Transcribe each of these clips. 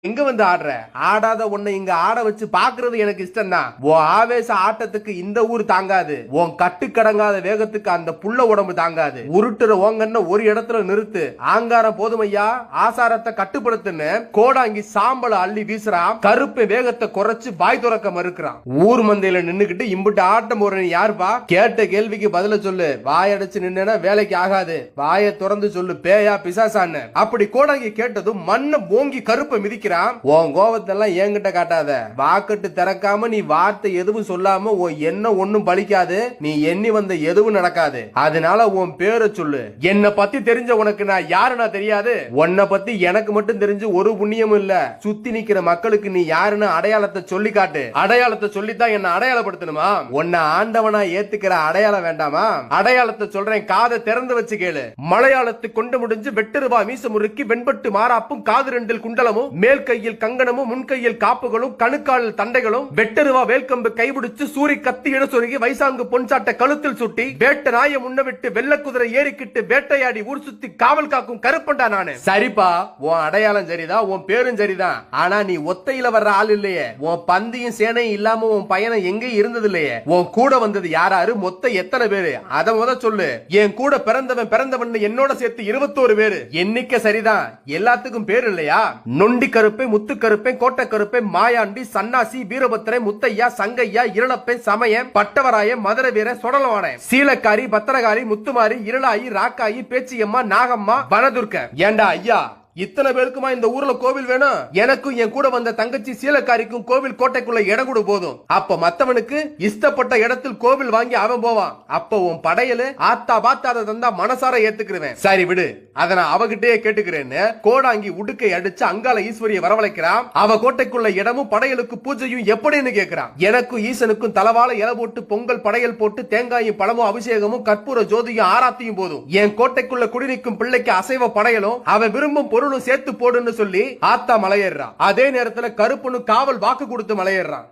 எங்க வந்து ஆடுற? ஆடாத உன்னை இங்க ஆட வச்சு பாக்குறது எனக்கு இஷ்டம் தான். உன் ஆவேச ஆட்டத்துக்கு இந்த ஊர் தாங்காது. உன் கட்டுக்கடங்காத வேகத்துக்கு அந்த புள்ள உடம்பு தாங்காது. உருட்டுற ஓங்கன்னு ஒரு இடத்துல நிறுத்து. ஆங்காரம் போதுமையா, ஆசாரத்தை கட்டுப்படுத்துன்னு கோடாங்கி சாம்பல அள்ளி வீசுறான். கருப்பு வேகத்தை குறைச்சு வாய் துறக்க மறுக்கிறான். ஊர் மந்தையில நின்னுகிட்டு இம்புட்டு ஆட்டம் போற யாருப்பா? கேட்ட கேள்விக்கு பதில சொல்லு. வாயடைச்சு நின்னா வேலைக்கு ஆகாது. வாயை திறந்து சொல்லு, பேயா பிசாசான்னு. அப்படி கோடாங்கி கேட்டதும் மண்ணை ஓங்கி கருப்பை மிதிக்க. உன் கோபத்தெல்லாம் என்கிட்ட காட்டாத. வாக்கட்டு திறக்காம நீ வார்த்தை எதுவும் சொல்லாம உன் என்ன ஒண்ணும் பலிக்காது. நீ எண்ணி வந்த எதுவும் நடக்காது. அதனால உன் பேரை சொல்லு. என்ன பத்தி தெரிஞ்ச உனக்கு நான் யாருன்னா தெரியாது. உன்னை பத்தி எனக்கு மட்டும் தெரிஞ்சு ஒரு புண்ணியமும் இல்ல. சுத்தி நிக்கிற மக்களுக்கு நீ யாருன்னு அடையாளத்தை சொல்லி காட்டு. அடையாளத்தை சொல்லித்தான் என்ன அடையாளப்படுத்தணுமா? உன்னை ஆண்டவனா ஏத்துக்கிற அடையாளம் வேண்டாமா? அடையாளத்தை சொல்றேன், காதை திறந்து வச்சு கேளு. மலையாளத்து கொண்டு முடிஞ்சு வெட்டருவா மீச முறுக்கி வெண்பட்டு மாறாப்பும் காது ரெண்டில் குண்டலமும் மேல் கையில் கங்கணமும் முன்கையில் காப்புகளும் கணுக்காலில் தண்டைகளும் வெட்டருவா வேல்கம்பு கைபிடிச்சு சூரி கத்தி இட சொருகி வைசாங்கு பொன்சாட்ட கழுத்தில் சுட்டி வேட்ட நாயை முன்ன விட்டு வெள்ள குதிரை ஏறிக்கிட்டு வேட்டையாடி ஊர் சுத்தி காவல் காக்கும் கருப்பண்டா நானு. சரிப்பா, உன் அடையாளம் சரிதான், உன் பேரும் சரிதான். ஆனா நீ ஒத்தையில வர்ற ஆள் இல்லையே. உன் பந்தியும் சேனையும் இல்லாம உன் பயணம் எங்கே இருந்தது இல்லையே. உன் கூட வந்தது யாராரு, மொத்த எத்தனை பேரு அத முத சொல்லு. என் கூட பிறந்தவன் என்னோட சேர்த்து 21 பேரு. எண்ணிக்கை சரிதான், எல்லாத்துக்கும் பேர் இல்லையா? நொண்டி கருப்பை, முத்து கருப்பை, கோட்டை கருப்பை, மாயாண்டி, சன்னாசி, வீரபத்திரை, முத்தையா, சங்கையா, இருளப்பை, சமயம், பட்டவராய, மதுரை வீர, சொடலவான, சீலக்காரி, பத்திரகாரி, முத்துமாரி, இருளாயி, ராக்காயி, பேச்சியம்மா, நாகம்மா, வனதுர்க்க. ஏண்டா ஐயா, இத்தனை பேருக்குமா இந்த ஊர்ல கோவில் வேணும்? எனக்கும் என் கூட வந்த தங்கச்சி சீலக்காரிக்கும் கோவில் கோட்டைக்குள்ள இடம் கூட போதும். அப்ப மத்தவனுக்கு இஷ்டப்பட்ட இடத்தில் கோவில் வாங்கி அவன் போவான். அப்ப உன் படையலு ஆத்தா பாத்தாத தந்தா மனசார ஏத்துக்கிறேன். சரி விடு, அத நான் அவகிட்டே கேட்டுக்கிறேன்னு கோடாங்கி உடுக்கை அடிச்சு அங்கால ஈஸ்வரியை வரவழைக்கிறான். அவ கோட்டைக்குள்ள இடமும் படையலுக்கு பூஜையும் எப்படின்னு கேட்கிறான். எனக்கும் ஈசனுக்கும் தலவாழ இலை போட்டு பொங்கல் படையல் போட்டு தேங்காயும் பழமும் அபிஷேகமும் கற்பூர ஜோதியும் ஆராத்தியும் போதும். என் கோட்டைக்குள்ள குடிநிற்கும் பிள்ளைக்கு அசைவ படையலும் அவன் விரும்பும் பொருளும் சேர்த்து போடுன்னு சொல்லி ஆத்தா மலையேறான். அதே நேரத்தில் கருப்பனு காவல் வாக்கு கொடுத்து மலையேறான்.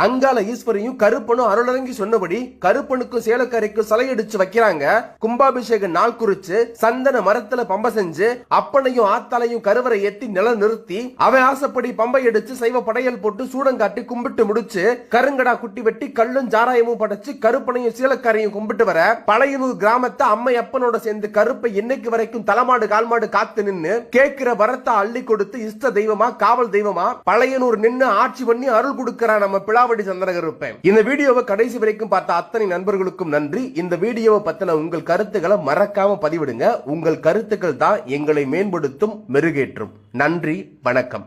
அங்கால ஈஸ்வரியும் கருப்பனும் அருளரங்கி சொன்னபடி கருப்பனுக்கும் சேலக்கரைக்கும் சலையடிச்சு வைக்கிறாங்க. கும்பாபிஷேக நாள் குறிச்சு சந்தன மரத்துல பம்ப செஞ்சு அப்பனையும் ஆத்தாலையும் கருவறை ஏத்தி நில நிறுத்தி அவன் ஆசைப்படி பம்பை அடிச்சு சைவ படையல் போட்டு சூடங்காட்டி கும்பிட்டு முடிச்சு கருங்கடா குட்டி வெட்டி கல்லும் ஜாராயமும் படைச்சு கருப்பனையும் சீலக்காரையும் கும்பிட்டு வர பழையனூர் கிராமத்தை அம்மை அப்பனோட சேர்ந்து கருப்பை இன்னைக்கு வரைக்கும் தலைமாடு கால்மாடு காத்து நின்னு கேட்கிற வரத்தை அள்ளி கொடுத்து இஷ்ட தெய்வமா காவல் தெய்வமா பழையனூர் நின்னு ஆட்சி பண்ணி அருள் கொடுக்கிறான் நம்ம பிளா சந்திரகருப்பேன். இந்த வீடியோவை கடைசி வரைக்கும் பார்த்த அத்தனை நண்பர்களுக்கும் நன்றி. இந்த வீடியோவை பத்தின உங்கள் கருத்துக்களை மறக்காம பதிவிடுங்க. உங்கள் கருத்துக்கள் தான் எங்களை மேம்படுத்தும், மெருகேற்றும். நன்றி, வணக்கம்.